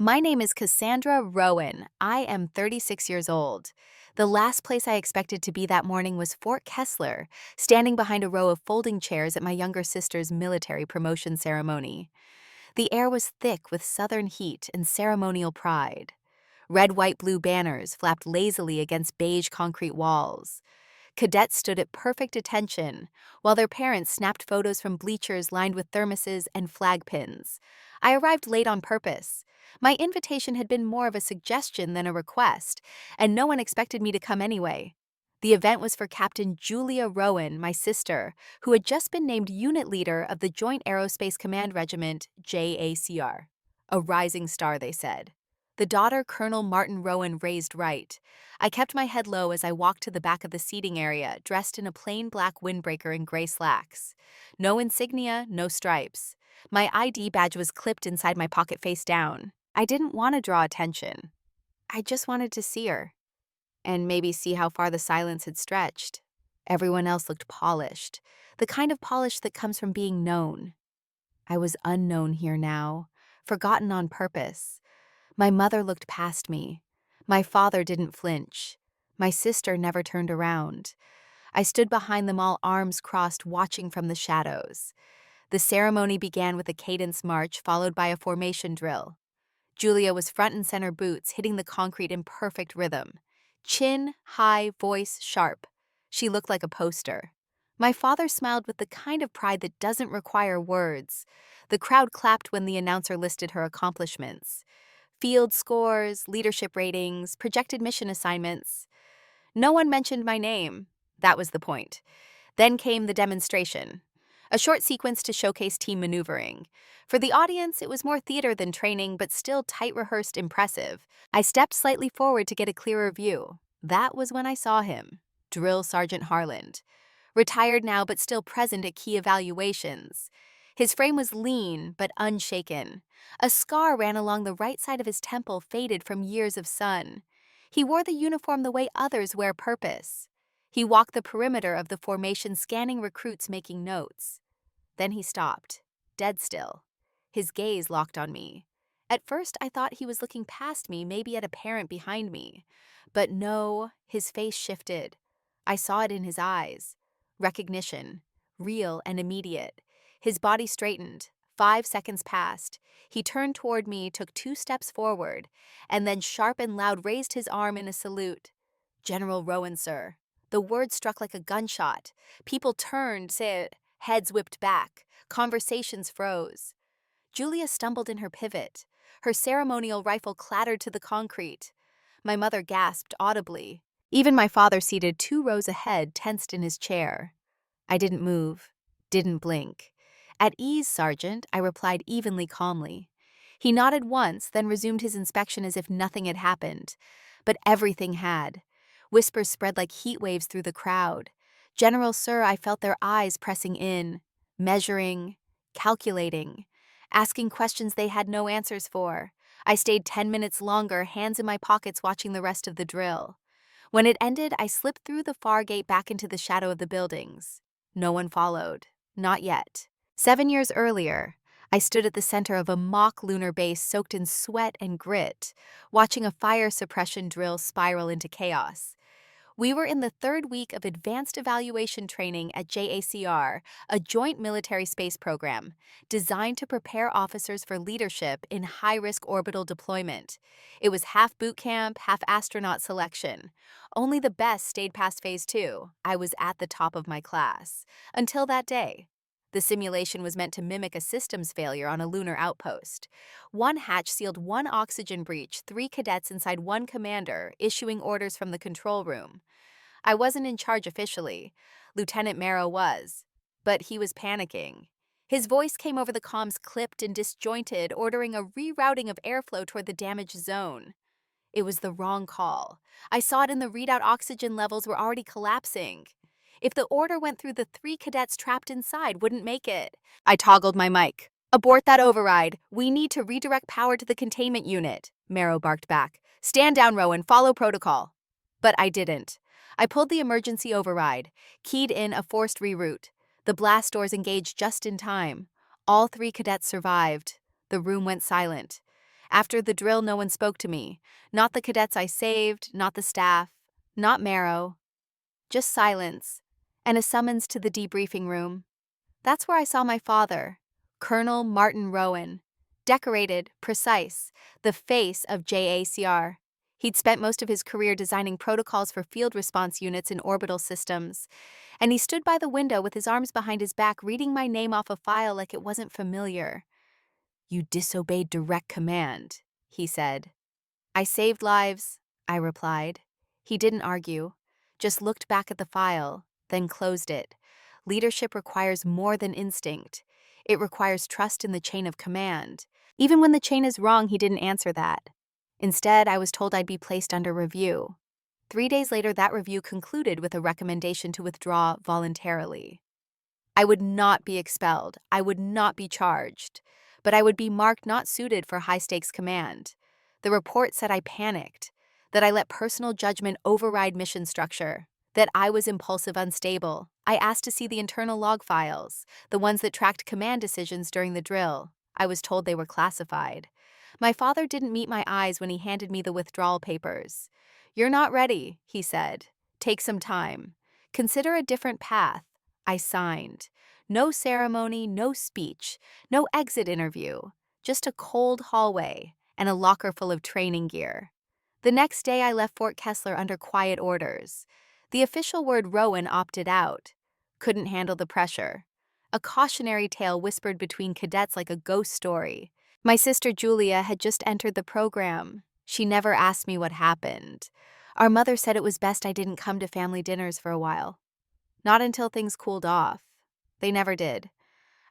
My name is Cassandra Rowan. I am 36 years old. The last place I expected to be that morning was Fort Kessler, standing behind a row of folding chairs at my younger sister's military promotion ceremony. The air was thick with southern heat and ceremonial pride. Red, white, blue banners flapped lazily against beige concrete walls. Cadets stood at perfect attention, while their parents snapped photos from bleachers lined with thermoses and flag pins. I arrived late on purpose. My invitation had been more of a suggestion than a request, and no one expected me to come anyway. The event was for Captain Julia Rowan, my sister, who had just been named unit leader of the Joint Aerospace Command Regiment, JACR. A rising star, they said. The daughter, Colonel Martin Rowan, raised right. I kept my head low as I walked to the back of the seating area, dressed in a plain black windbreaker and gray slacks. No insignia, no stripes. My ID badge was clipped inside my pocket face down. I didn't want to draw attention. I just wanted to see her, and maybe see how far the silence had stretched. Everyone else looked polished, the kind of polish that comes from being known. I was unknown here now, forgotten on purpose. My mother looked past me. My father didn't flinch. My sister never turned around. I stood behind them all, arms crossed, watching from the shadows. The ceremony began with a cadence march followed by a formation drill. Julia was front and center, boots hitting the concrete in perfect rhythm. Chin high, voice sharp. She looked like a poster. My father smiled with the kind of pride that doesn't require words. The crowd clapped when the announcer listed her accomplishments. Field scores, leadership ratings, projected mission assignments. No one mentioned my name. That was the point. Then came the demonstration. A short sequence to showcase team maneuvering. For the audience, it was more theater than training, but still tight rehearsed, impressive. I stepped slightly forward to get a clearer view. That was when I saw him. Drill Sergeant Harland. Retired now, but still present at key evaluations. His frame was lean, but unshaken. A scar ran along the right side of his temple, faded from years of sun. He wore the uniform the way others wear purpose. He walked the perimeter of the formation, scanning recruits, making notes. Then he stopped, dead still. His gaze locked on me. At first, I thought he was looking past me, maybe at a parent behind me. But no, his face shifted. I saw it in his eyes. Recognition, real and immediate. His body straightened. 5 seconds passed. He turned toward me, took 2 steps forward, and then sharp and loud raised his arm in a salute. "General Rowan, sir." The word struck like a gunshot. People turned, heads whipped back. Conversations froze. Julia stumbled in her pivot. Her ceremonial rifle clattered to the concrete. My mother gasped audibly. Even my father, seated 2 rows ahead, tensed in his chair. I didn't move, didn't blink. "At ease, Sergeant," I replied evenly, calmly. He nodded once, then resumed his inspection as if nothing had happened. But everything had. Whispers spread like heat waves through the crowd. "General, sir," I felt their eyes pressing in, measuring, calculating, asking questions they had no answers for. I stayed 10 minutes longer, hands in my pockets, watching the rest of the drill. When it ended, I slipped through the far gate back into the shadow of the buildings. No one followed. Not yet. 7 years earlier, I stood at the center of a mock lunar base soaked in sweat and grit, watching a fire suppression drill spiral into chaos. We were in the 3rd week of advanced evaluation training at JACR, a joint military space program designed to prepare officers for leadership in high-risk orbital deployment. It was half boot camp, half astronaut selection. Only the best stayed past phase 2. I was at the top of my class. Until that day. The simulation was meant to mimic a systems failure on a lunar outpost. One hatch sealed 1 oxygen breach, 3 cadets inside 1 commander, issuing orders from the control room. I wasn't in charge officially. Lieutenant Marrow was. But he was panicking. His voice came over the comms, clipped and disjointed, ordering a rerouting of airflow toward the damaged zone. It was the wrong call. I saw it in the readout. Oxygen levels were already collapsing. If the order went through, the 3 cadets trapped inside wouldn't make it. I toggled my mic. "Abort that override. We need to redirect power to the containment unit," Marrow barked back. "Stand down, Rowan. Follow protocol." But I didn't. I pulled the emergency override, keyed in a forced reroute. The blast doors engaged just in time. All 3 cadets survived. The room went silent. After the drill, no one spoke to me. Not the cadets I saved, not the staff, not Marrow. Just silence, and a summons to the debriefing room. That's where I saw my father, Colonel Martin Rowan, decorated, precise, the face of JACR. He'd spent most of his career designing protocols for field response units in orbital systems, and he stood by the window with his arms behind his back reading my name off a file like it wasn't familiar. "You disobeyed direct command," he said. "I saved lives," I replied. He didn't argue, just looked back at the file, then closed it. Leadership requires more than instinct. It requires trust in the chain of command. Even when the chain is wrong, he didn't answer that. Instead, I was told I'd be placed under review. 3 days later, that review concluded with a recommendation to withdraw voluntarily. I would not be expelled. I would not be charged. But I would be marked not suited for high-stakes command. The report said I panicked, that I let personal judgment override mission structure, that I was impulsive, unstable. I asked to see the internal log files, the ones that tracked command decisions during the drill. I was told they were classified. My father didn't meet my eyes when he handed me the withdrawal papers. "You're not ready," he said. "Take some time. Consider a different path." I signed. No ceremony, no speech, no exit interview, just a cold hallway and a locker full of training gear. The next day, I left Fort Kessler under quiet orders. The official word Rowan opted out. Couldn't handle the pressure. A cautionary tale whispered between cadets like a ghost story. My sister Julia had just entered the program. She never asked me what happened. Our mother said it was best I didn't come to family dinners for a while. Not until things cooled off. They never did.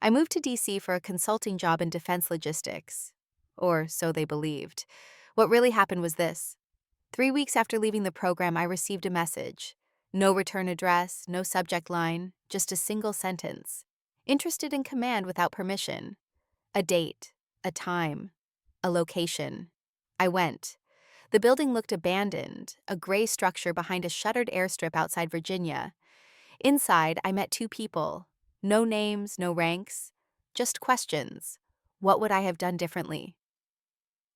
I moved to DC for a consulting job in defense logistics. Or so they believed. What really happened was this. 3 weeks after leaving the program, I received a message. No return address, no subject line, just a single sentence. Interested in command without permission. A date, a time, a location. I went. The building looked abandoned, a gray structure behind a shuttered airstrip outside Virginia. Inside, I met 2 people. No names, no ranks, just questions. What would I have done differently?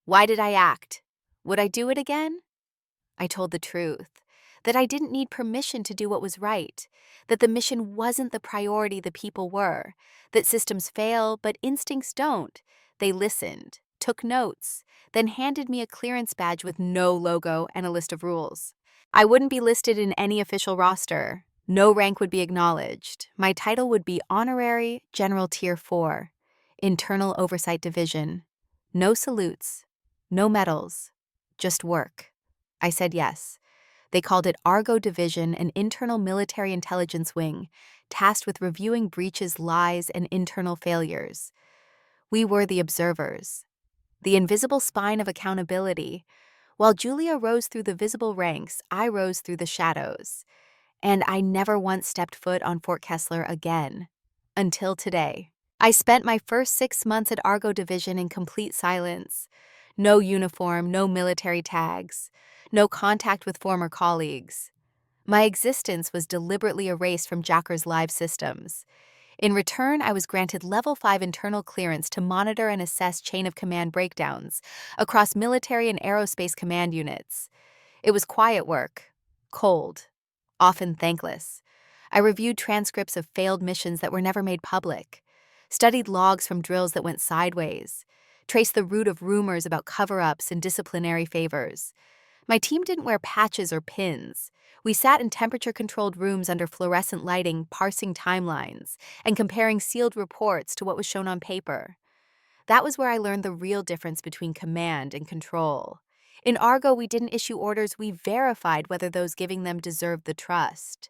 Why did I act? Would I do it again? I told the truth, that I didn't need permission to do what was right, that the mission wasn't the priority the people were, that systems fail, but instincts don't. They listened, took notes, then handed me a clearance badge with no logo and a list of rules. I wouldn't be listed in any official roster. No rank would be acknowledged. My title would be Honorary General Tier 4, Internal Oversight Division. No salutes, no medals, just work. I said yes. They called it Argo Division, an internal military intelligence wing, tasked with reviewing breaches, lies, and internal failures. We were the observers, the invisible spine of accountability. While Julia rose through the visible ranks, I rose through the shadows. And I never once stepped foot on Fort Kessler again. Until today. I spent my first 6 months at Argo Division in complete silence. No uniform, no military tags, no contact with former colleagues. My existence was deliberately erased from Jacker's live systems. In return, I was granted Level 5 internal clearance to monitor and assess chain of command breakdowns across military and aerospace command units. It was quiet work, cold, often thankless. I reviewed transcripts of failed missions that were never made public, studied logs from drills that went sideways, traced the root of rumors about cover-ups and disciplinary favors. My team didn't wear patches or pins. We sat in temperature-controlled rooms under fluorescent lighting, parsing timelines, and comparing sealed reports to what was shown on paper. That was where I learned the real difference between command and control. In Argo, we didn't issue orders, we verified whether those giving them deserved the trust.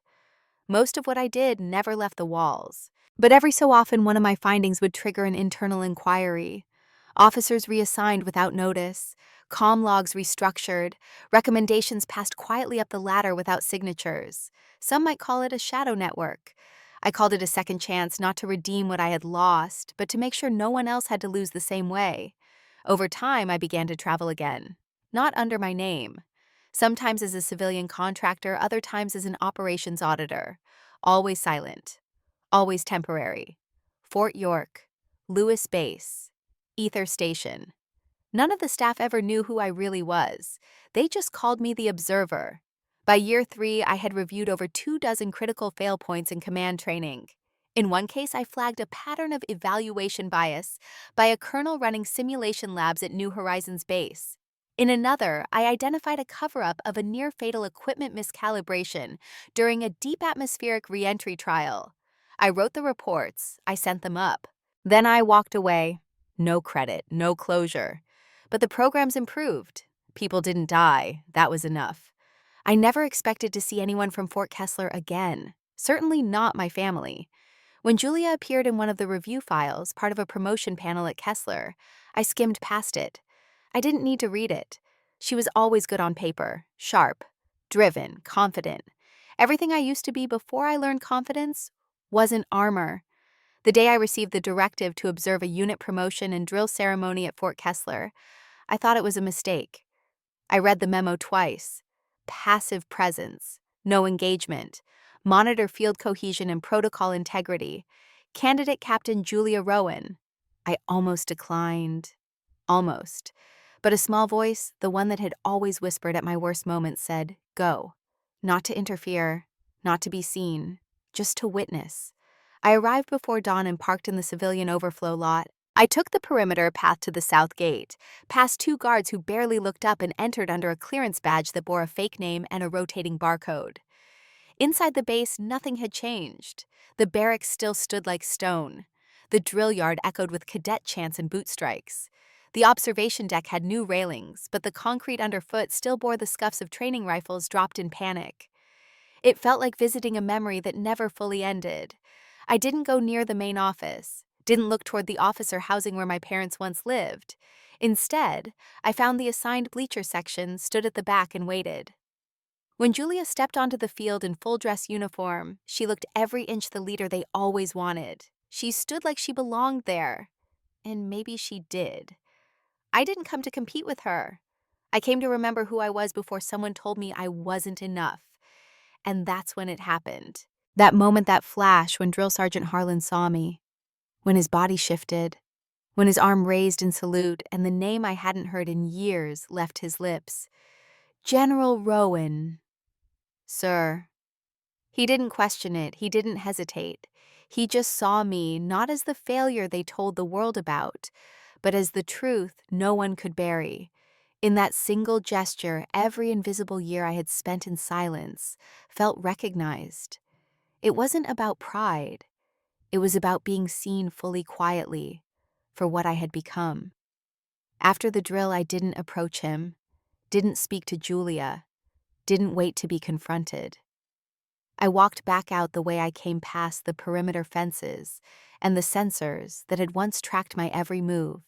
Most of what I did never left the walls. But every so often, one of my findings would trigger an internal inquiry. Officers reassigned without notice, comm logs restructured, recommendations passed quietly up the ladder without signatures. Some might call it a shadow network. I called it a second chance, not to redeem what I had lost, but to make sure no one else had to lose the same way. Over time, I began to travel again. Not under my name. Sometimes as a civilian contractor, other times as an operations auditor. Always silent. Always temporary. Fort York. Lewis Base. Ether Station. None of the staff ever knew who I really was. They just called me the observer. By year 3, I had reviewed over 24 critical fail points in command training. In one case, I flagged a pattern of evaluation bias by a colonel running simulation labs at New Horizons Base. In another, I identified a cover-up of a near-fatal equipment miscalibration during a deep atmospheric re-entry trial. I wrote the reports, I sent them up. Then I walked away. No credit, no closure. But the programs improved. People didn't die. That was enough. I never expected to see anyone from Fort Kessler again. Certainly not my family. When Julia appeared in one of the review files, part of a promotion panel at Kessler, I skimmed past it. I didn't need to read it. She was always good on paper, sharp, driven, confident. Everything I used to be before I learned confidence wasn't armor. The day I received the directive to observe a unit promotion and drill ceremony at Fort Kessler, I thought it was a mistake. I read the memo twice. Passive presence, no engagement, monitor field cohesion and protocol integrity. Candidate Captain Julia Rowan. I almost declined. Almost. But a small voice, the one that had always whispered at my worst moments, said, "Go." Not to interfere, not to be seen, just to witness. I arrived before dawn and parked in the civilian overflow lot. I took the perimeter path to the south gate, past 2 guards who barely looked up, and entered under a clearance badge that bore a fake name and a rotating barcode. Inside the base, nothing had changed. The barracks still stood like stone. The drill yard echoed with cadet chants and boot strikes. The observation deck had new railings, but the concrete underfoot still bore the scuffs of training rifles dropped in panic. It felt like visiting a memory that never fully ended. I didn't go near the main office, didn't look toward the officer housing where my parents once lived. Instead, I found the assigned bleacher section, stood at the back, and waited. When Julia stepped onto the field in full dress uniform, she looked every inch the leader they always wanted. She stood like she belonged there. And maybe she did. I didn't come to compete with her. I came to remember who I was before someone told me I wasn't enough. And that's when it happened. That moment, that flash, when Drill Sergeant Harlan saw me. When his body shifted. When his arm raised in salute and the name I hadn't heard in years left his lips. General Rowan. Sir. He didn't question it. He didn't hesitate. He just saw me not as the failure they told the world about, but as the truth no one could bury. In that single gesture, every invisible year I had spent in silence felt recognized. It wasn't about pride. It was about being seen fully, quietly, for what I had become. After the drill, I didn't approach him, didn't speak to Julia, didn't wait to be confronted. I walked back out the way I came past the perimeter fences and the sensors that had once tracked my every move.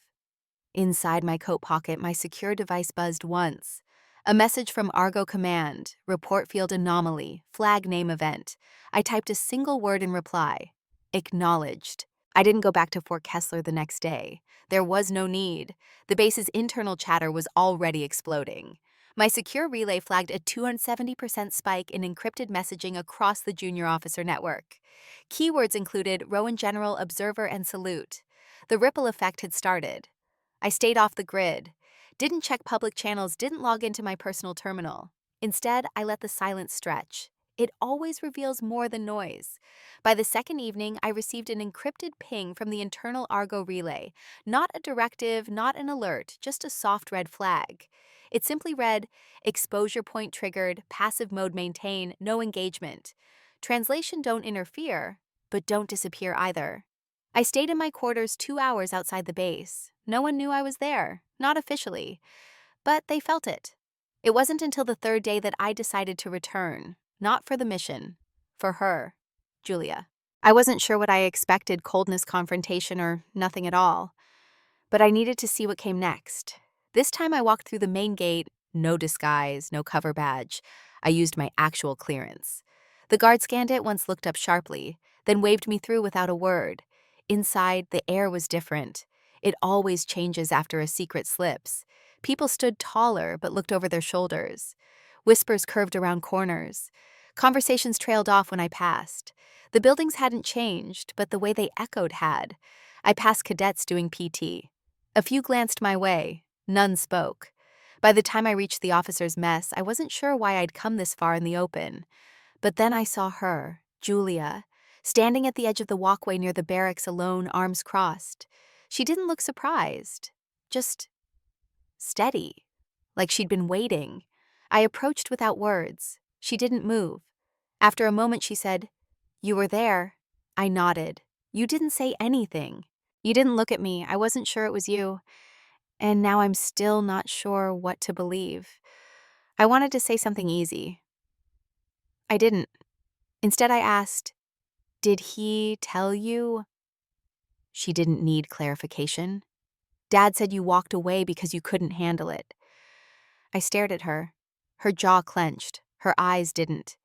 Inside my coat pocket, my secure device buzzed once. A message from Argo Command, report field anomaly, flag name event. I typed a single word in reply. Acknowledged. I didn't go back to Fort Kessler the next day. There was no need. The base's internal chatter was already exploding. My secure relay flagged a 270% spike in encrypted messaging across the junior officer network. Keywords included Rowan General, Observer, and Salute. The ripple effect had started. I stayed off the grid, didn't check public channels, didn't log into my personal terminal. Instead, I let the silence stretch. It always reveals more than noise. By the second evening, I received an encrypted ping from the internal Argo relay. Not a directive, not an alert, just a soft red flag. It simply read, exposure point triggered, passive mode maintain, no engagement. Translation: don't interfere, but don't disappear either. I stayed in my quarters 2 hours outside the base. No one knew I was there, not officially, but they felt it. It wasn't until the 3rd day that I decided to return, not for the mission, for her, Julia. I wasn't sure what I expected, coldness, confrontation, or nothing at all, but I needed to see what came next. This time I walked through the main gate, no disguise, no cover badge. I used my actual clearance. The guard scanned it, once looked up sharply, then waved me through without a word. Inside, the air was different. It always changes after a secret slips. People stood taller but looked over their shoulders. Whispers curved around corners. Conversations trailed off when I passed. The buildings hadn't changed, but the way they echoed had. I passed cadets doing PT. A few glanced my way. None spoke. By the time I reached the officer's mess, I wasn't sure why I'd come this far in the open. But then I saw her, Julia, standing at the edge of the walkway near the barracks alone, arms crossed. She didn't look surprised, just steady, like she'd been waiting. I approached without words. She didn't move. After a moment, she said, "You were there." I nodded. "You didn't say anything. You didn't look at me. I wasn't sure it was you. And now I'm still not sure what to believe." I wanted to say something easy. I didn't. Instead, I asked, "Did he tell you?" She didn't need clarification. "Dad said you walked away because you couldn't handle it." I stared at her. Her jaw clenched. Her eyes didn't.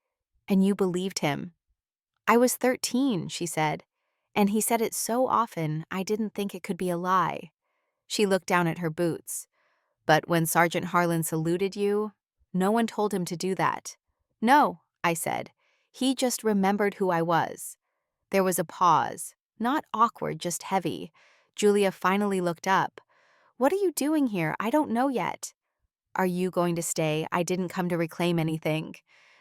"And you believed him?" "I was 13, she said. And he said it so often, I didn't think it could be a lie." She looked down at her boots. "But when Sergeant Harlan saluted you, no one told him to do that." "No," I said. "He just remembered who I was." There was a pause. Not awkward, just heavy. Julia finally looked up. "What are you doing here? I don't know yet." "Are you going to stay? I didn't come to reclaim anything."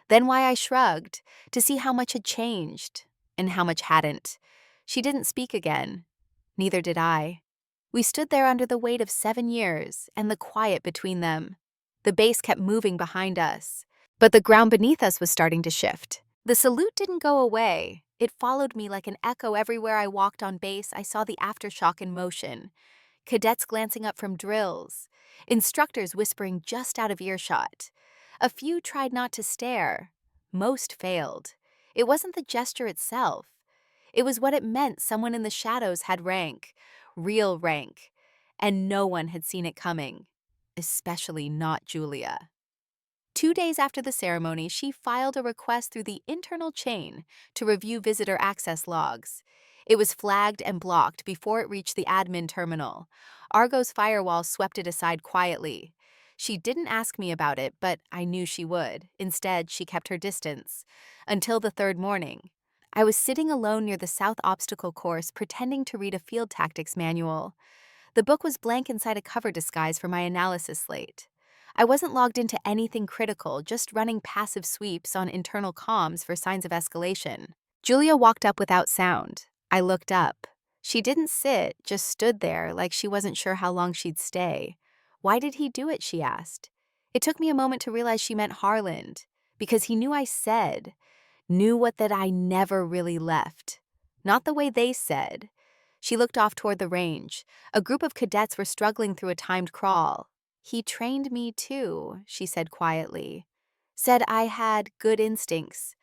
Then why I shrugged, to see how much had changed, and how much hadn't. She didn't speak again. Neither did I. We stood there under the weight of 7 years, and the quiet between them. The base kept moving behind us, but the ground beneath us was starting to shift. The salute didn't go away. It followed me like an echo everywhere I walked on base. I saw the aftershock in motion. Cadets glancing up from drills. Instructors whispering just out of earshot. A few tried not to stare. Most failed. It wasn't the gesture itself. It was what it meant someone in the shadows had rank. Real rank. And no one had seen it coming. Especially not Julia. 2 days after the ceremony, she filed a request through the internal chain to review visitor access logs. It was flagged and blocked before it reached the admin terminal. Argo's firewall swept it aside quietly. She didn't ask me about it, but I knew she would. Instead, she kept her distance. Until the third morning. I was sitting alone near the South Obstacle Course, pretending to read a field tactics manual. The book was blank inside a cover disguise for my analysis slate. I wasn't logged into anything critical, just running passive sweeps on internal comms for signs of escalation. Julia walked up without sound. I looked up. She didn't sit, just stood there like she wasn't sure how long she'd stay. "Why did he do it?" she asked. It took me a moment to realize she meant Harland, because he knew I said, knew what that I never really left. Not the way they said. She looked off toward the range. A group of cadets were struggling through a timed crawl. "He trained me too," she said quietly. "Said I had good instincts.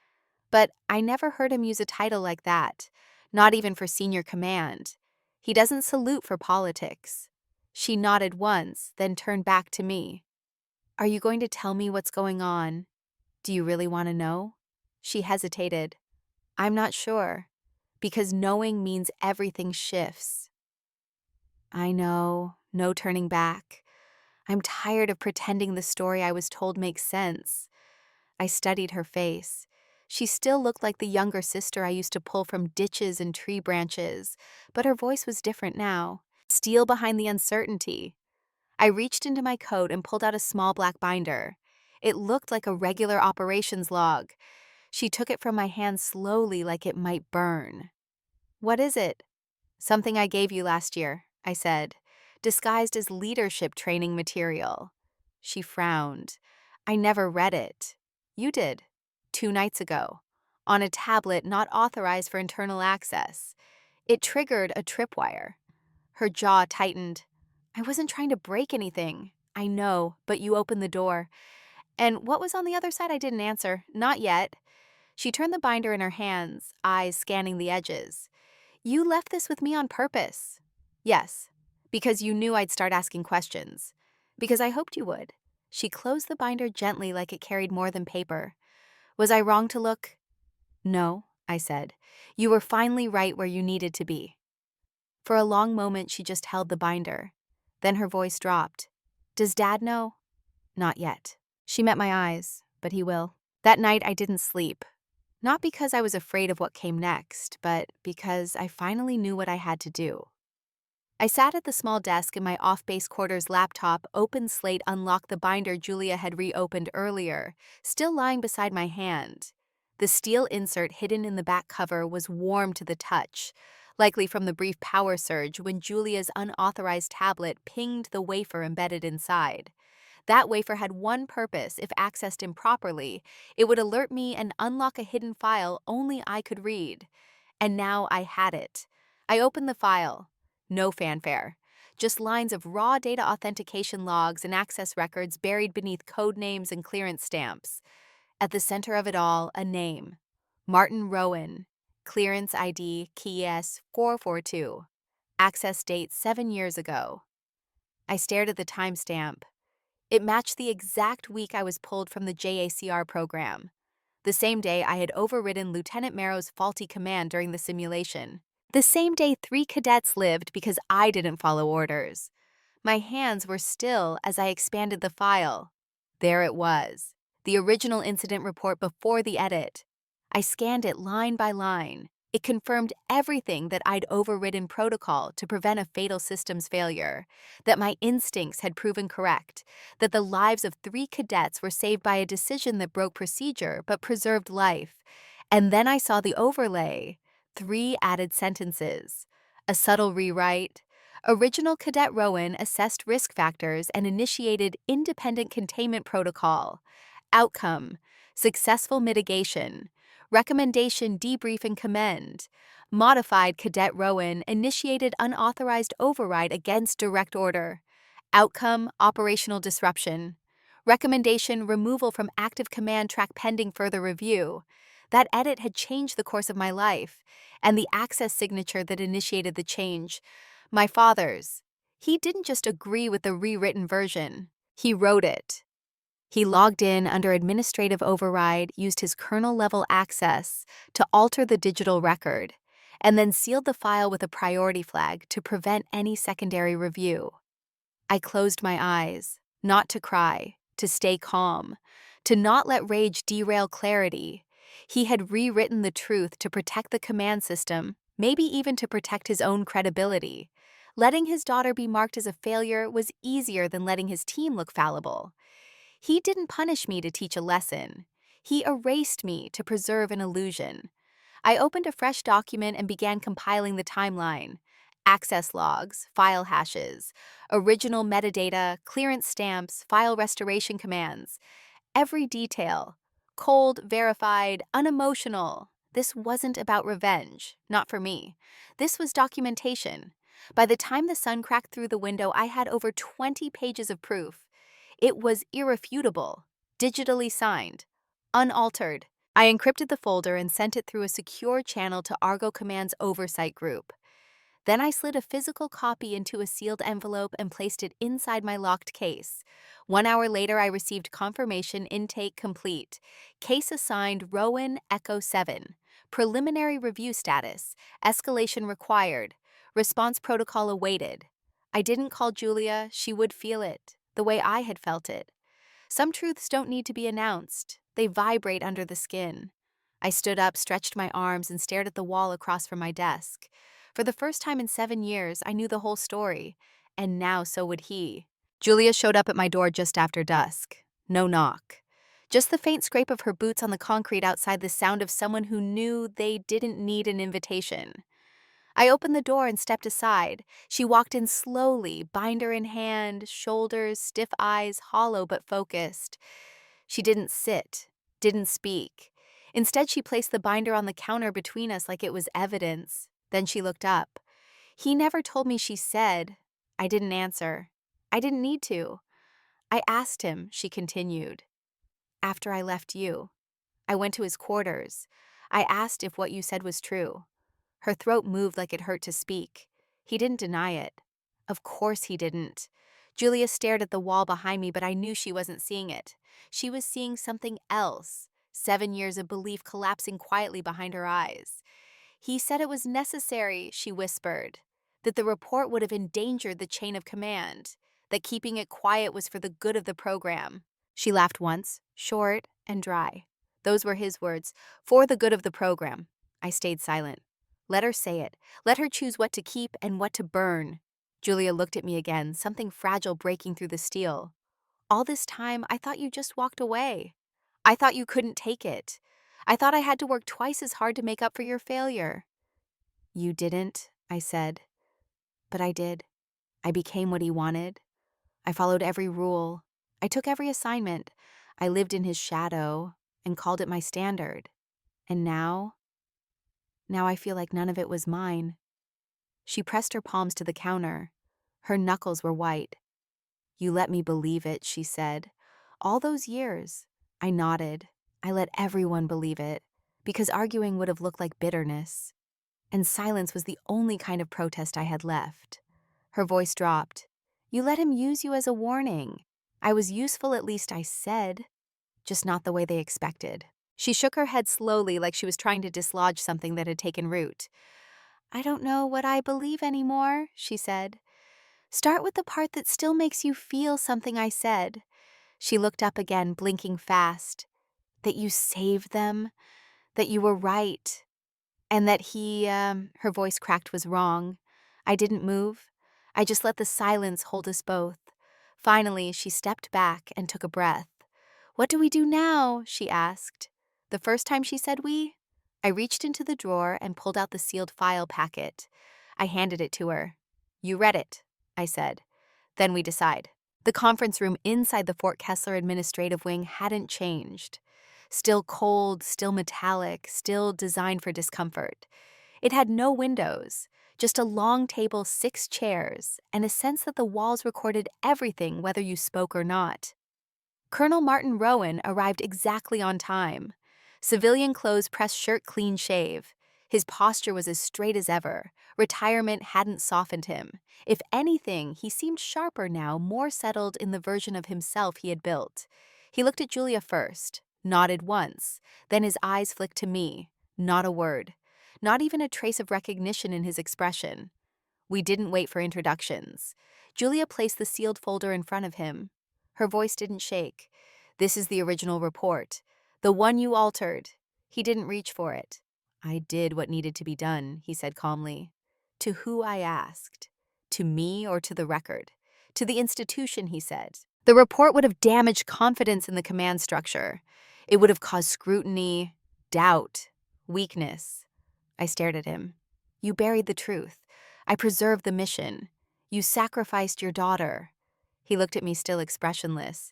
But I never heard him use a title like that, not even for senior command. He doesn't salute for politics." She nodded once, then turned back to me. "Are you going to tell me what's going on? Do you really want to know?" She hesitated. "I'm not sure, because knowing means everything shifts." "I know, no turning back. I'm tired of pretending the story I was told makes sense." I studied her face. She still looked like the younger sister I used to pull from ditches and tree branches, but her voice was different now. Steel behind the uncertainty. I reached into my coat and pulled out a small black binder. It looked like a regular operations log. She took it from my hand slowly, like it might burn. "What is it?" "Something I gave you last year," I said, "disguised as leadership training material." She frowned. "I never read it." "You did. 2 nights ago. On a tablet not authorized for internal access. It triggered a tripwire." Her jaw tightened. "I wasn't trying to break anything." "I know, but you opened the door." "And what was on the other side?" I didn't answer. "Not yet." She turned the binder in her hands, eyes scanning the edges. "You left this with me on purpose." "Yes, because you knew I'd start asking questions. Because I hoped you would." She closed the binder gently like it carried more than paper. "Was I wrong to look?" "No," I said. "You were finally right where you needed to be." For a long moment, she just held the binder. Then her voice dropped. "Does Dad know?" "Not yet." She met my eyes, but he will. That night, I didn't sleep. Not because I was afraid of what came next, but because I finally knew what I had to do. I sat at the small desk in my off-base quarters laptop, open slate unlocked the binder Julia had reopened earlier, still lying beside my hand. The steel insert hidden in the back cover was warm to the touch, likely from the brief power surge when Julia's unauthorized tablet pinged the wafer embedded inside. That wafer had one purpose: if accessed improperly, it would alert me and unlock a hidden file only I could read. And now I had it. I opened the file. No fanfare. Just lines of raw data authentication logs and access records buried beneath code names and clearance stamps. At the center of it all, a name. Martin Rowan. Clearance ID KES 442. Access date 7 years ago. I stared at the timestamp. It matched the exact week I was pulled from the JACR program. The same day I had overridden Lieutenant Marrow's faulty command during the simulation. The same day 3 cadets lived because I didn't follow orders. My hands were still as I expanded the file. There it was, the original incident report before the edit. I scanned it line by line. It confirmed everything that I'd overridden protocol to prevent a fatal systems failure, that my instincts had proven correct, that the lives of 3 cadets were saved by a decision that broke procedure but preserved life. And then I saw the overlay. 3 added sentences. A subtle rewrite. Original Cadet Rowan assessed risk factors and initiated independent containment protocol. Outcome: successful mitigation. Recommendation: debrief and commend. Modified Cadet Rowan initiated unauthorized override against direct order. Outcome: operational disruption. Recommendation: removal from active command track pending further review. That edit had changed the course of my life, and the access signature that initiated the change, my father's. He didn't just agree with the rewritten version, he wrote it. He logged in under administrative override, used his kernel-level access to alter the digital record, and then sealed the file with a priority flag to prevent any secondary review. I closed my eyes, not to cry, to stay calm, to not let rage derail clarity. He had rewritten the truth to protect the command system, maybe even to protect his own credibility. Letting his daughter be marked as a failure was easier than letting his team look fallible. He didn't punish me to teach a lesson. He erased me to preserve an illusion. I opened a fresh document and began compiling the timeline. Access logs, file hashes, original metadata, clearance stamps, file restoration commands. Every detail. Cold, verified, unemotional. This wasn't about revenge, not for me. This was documentation. By the time the sun cracked through the window, I had over 20 pages of proof. It was irrefutable, digitally signed, unaltered. I encrypted the folder and sent it through a secure channel to Argo Command's oversight group. Then I slid a physical copy into a sealed envelope and placed it inside my locked case. 1 hour later, I received confirmation: intake complete. Case assigned Rowan Echo 7. Preliminary review status. Escalation required. Response protocol awaited. I didn't call Julia. She would feel it, the way I had felt it. Some truths don't need to be announced. They vibrate under the skin. I stood up, stretched my arms, and stared at the wall across from my desk. For the first time in 7 years, I knew the whole story, and now so would he. Julia showed up at my door just after dusk. No knock. Just the faint scrape of her boots on the concrete outside, the sound of someone who knew they didn't need an invitation. I opened the door and stepped aside. She walked in slowly, binder in hand, shoulders, stiff eyes, hollow but focused. She didn't sit, didn't speak. Instead, she placed the binder on the counter between us like it was evidence. Then she looked up. He never told me she said. I didn't answer. I didn't need to. I asked him, she continued. After I left you, I went to his quarters. I asked if what you said was true. Her throat moved like it hurt to speak. He didn't deny it. Of course he didn't. Julia stared at the wall behind me, but I knew she wasn't seeing it. She was seeing something else. 7 years of belief collapsing quietly behind her eyes. He said it was necessary, she whispered, that the report would have endangered the chain of command, that keeping it quiet was for the good of the program. She laughed once, short and dry. Those were his words, for the good of the program. I stayed silent. Let her say it. Let her choose what to keep and what to burn. Julia looked at me again, something fragile breaking through the steel. All this time, I thought you just walked away. I thought you couldn't take it. I thought I had to work twice as hard to make up for your failure. You didn't, I said. But I did. I became what he wanted. I followed every rule. I took every assignment. I lived in his shadow and called it my standard. And now I feel like none of it was mine. She pressed her palms to the counter. Her knuckles were white. You let me believe it, she said. All those years. I nodded. I let everyone believe it, because arguing would have looked like bitterness. And silence was the only kind of protest I had left. Her voice dropped. You let him use you as a warning. I was useful, at least I said, just not the way they expected. She shook her head slowly, like she was trying to dislodge something that had taken root. I don't know what I believe anymore, she said. Start with the part that still makes you feel something I said. She looked up again, blinking fast. That you saved them, that you were right, and that her voice cracked, was wrong. I didn't move. I just let the silence hold us both. Finally, she stepped back and took a breath. What do we do now? She asked. The first time she said we, I reached into the drawer and pulled out the sealed file packet. I handed it to her. You read it, I said. Then we decide. The conference room inside the Fort Kessler administrative wing hadn't changed. Still cold, still metallic, still designed for discomfort. It had no windows, just a long table, 6 chairs, and a sense that the walls recorded everything, whether you spoke or not. Colonel Martin Rowan arrived exactly on time. Civilian clothes, pressed shirt, clean shave. His posture was as straight as ever. Retirement hadn't softened him. If anything, he seemed sharper now, more settled in the version of himself he had built. He looked at Julia first, nodded once, then his eyes flicked to me. Not a word. Not even a trace of recognition in his expression. We didn't wait for introductions. Julia placed the sealed folder in front of him. Her voice didn't shake. This is the original report. The one you altered. He didn't reach for it. I did what needed to be done, he said calmly. To who, I asked. To me or to the record? To the institution, he said. The report would have damaged confidence in the command structure. It would have caused scrutiny, doubt, weakness. I stared at him. You buried the truth. I preserved the mission. You sacrificed your daughter. He looked at me, still expressionless.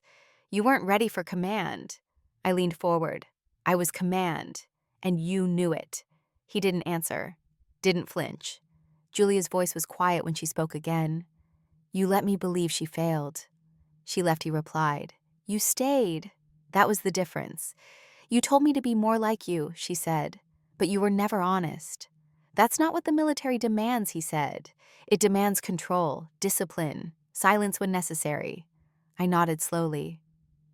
You weren't ready for command. I leaned forward. I was command, and you knew it. He didn't answer, didn't flinch. Julia's voice was quiet when she spoke again. You let me believe she failed. She left, he replied. You stayed. That was the difference. You told me to be more like you, she said, but you were never honest. That's not what the military demands, he said. It demands control, discipline, silence when necessary. I nodded slowly.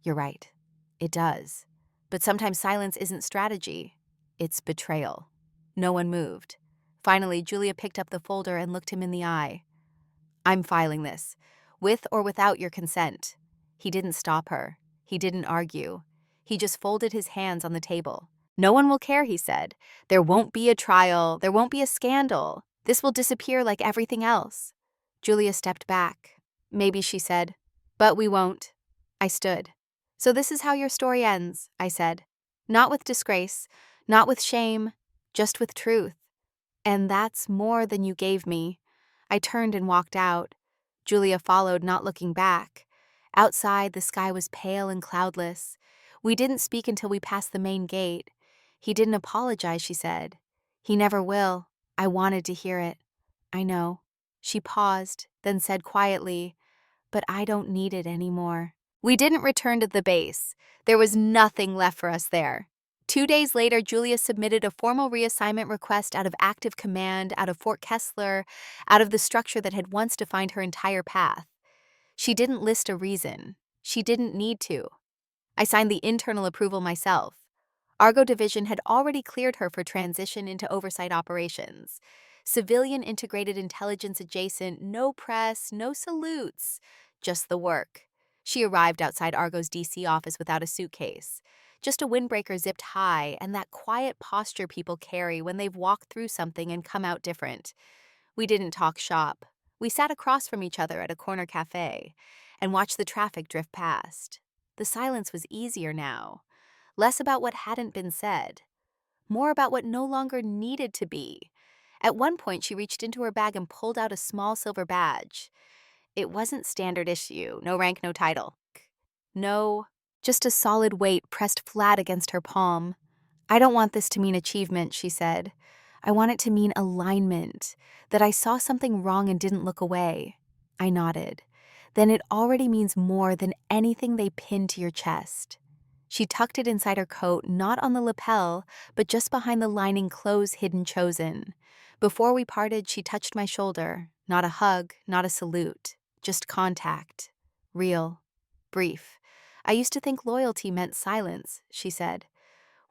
You're right. It does. But sometimes silence isn't strategy. It's betrayal. No one moved. Finally, Julia picked up the folder and looked him in the eye. I'm filing this, with or without your consent. He didn't stop her. He didn't argue. He just folded his hands on the table. No one will care, he said. There won't be a trial. There won't be a scandal. This will disappear like everything else. Julia stepped back. Maybe, she said. But we won't. I stood. So this is how your story ends, I said. Not with disgrace, not with shame, just with truth. And that's more than you gave me. I turned and walked out. Julia followed, not looking back. Outside, the sky was pale and cloudless. We didn't speak until we passed the main gate. He didn't apologize, she said. He never will. I wanted to hear it. I know. She paused, then said quietly, but I don't need it anymore. We didn't return to the base. There was nothing left for us there. 2 days later, Julia submitted a formal reassignment request out of active command, out of Fort Kessler, out of the structure that had once defined her entire path. She didn't list a reason. She didn't need to. I signed the internal approval myself. Argo Division had already cleared her for transition into oversight operations. Civilian integrated intelligence adjacent, no press, no salutes, just the work. She arrived outside Argo's DC office without a suitcase. Just a windbreaker zipped high and that quiet posture people carry when they've walked through something and come out different. We didn't talk shop. We sat across from each other at a corner cafe and watched the traffic drift past. The silence was easier now, less about what hadn't been said, more about what no longer needed to be. At one point, she reached into her bag and pulled out a small silver badge. It wasn't standard issue, no rank, no title. No, just a solid weight pressed flat against her palm. I don't want this to mean achievement, she said. I want it to mean alignment, that I saw something wrong and didn't look away. I nodded. Then it already means more than anything they pinned to your chest. She tucked it inside her coat, not on the lapel, but just behind the lining clothes hidden chosen. Before we parted, she touched my shoulder. Not a hug, not a salute, just contact. Real. Brief. I used to think loyalty meant silence, she said.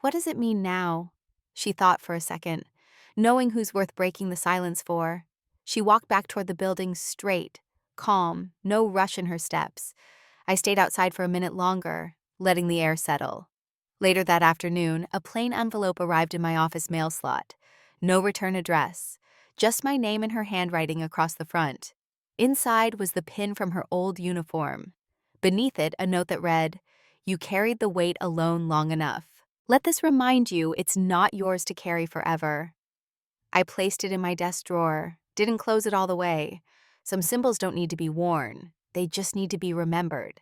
What does it mean now? She thought for a second, knowing who's worth breaking the silence for. She walked back toward the building straight, calm, no rush in her steps. I stayed outside for a minute longer, letting the air settle. Later that afternoon, a plain envelope arrived in my office mail slot. No return address, just my name and her handwriting across the front. Inside was the pin from her old uniform. Beneath it, a note that read, "You carried the weight alone long enough. Let this remind you it's not yours to carry forever." I placed it in my desk drawer, didn't close it all the way. Some symbols don't need to be worn, they just need to be remembered.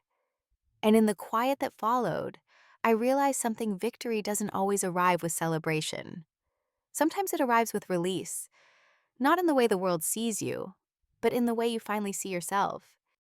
And in the quiet that followed, I realized something: victory doesn't always arrive with celebration. Sometimes it arrives with release, not in the way the world sees you, but in the way you finally see yourself.